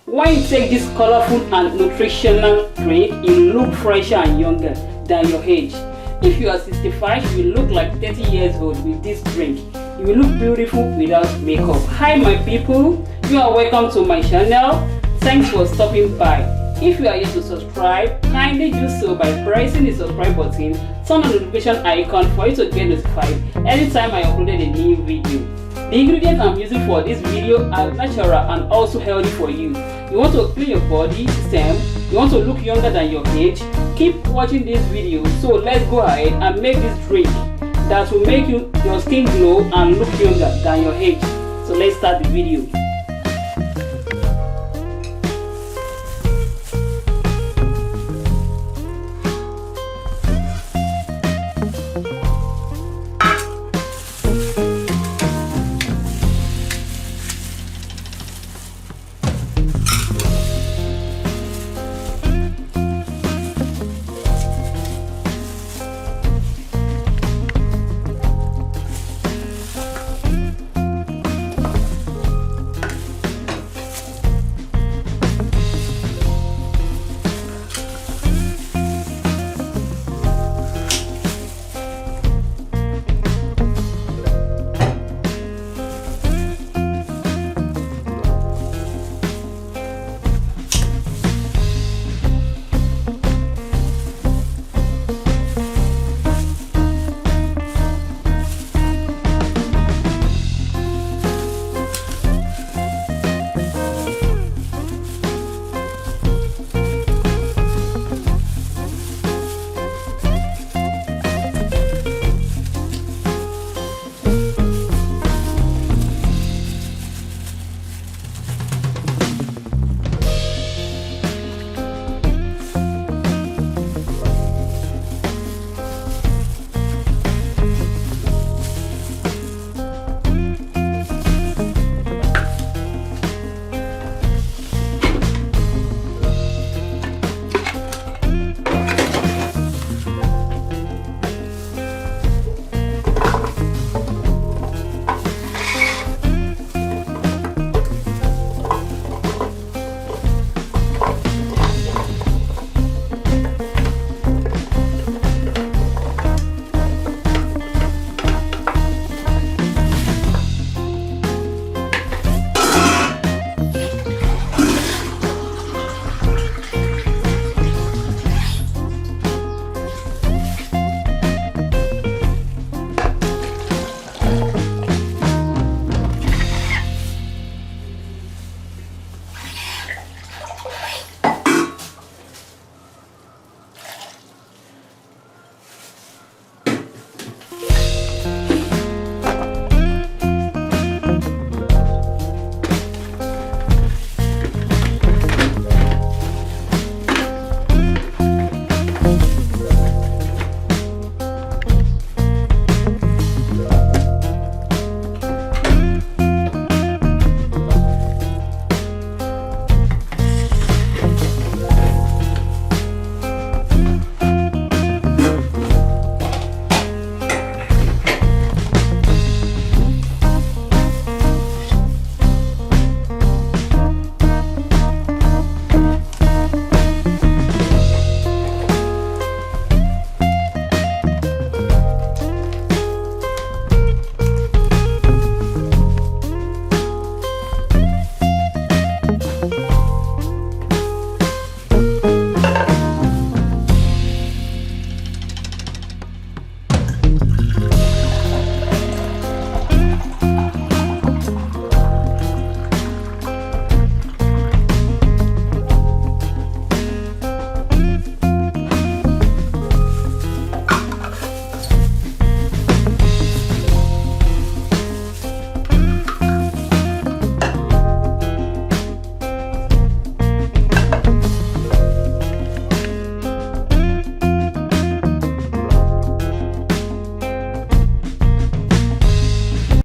When you take this colorful and nutritional drink, you look fresher and younger than your age. If you are 65, you will look like 30 years old with this drink. You will look beautiful without makeup. Hi my people, you are welcome to my channel. Thanks for stopping by. If you are yet to subscribe, kindly do so by pressing the subscribe button, turn on the notification icon for you to get notified anytime I uploaded a new video. The ingredients I'm using for this video are natural and also healthy for you. You want to clean your body system, you want to look younger than your age, keep watching this video. So let's go ahead and make this drink that will make your skin glow and look younger than your age. So let's start the video.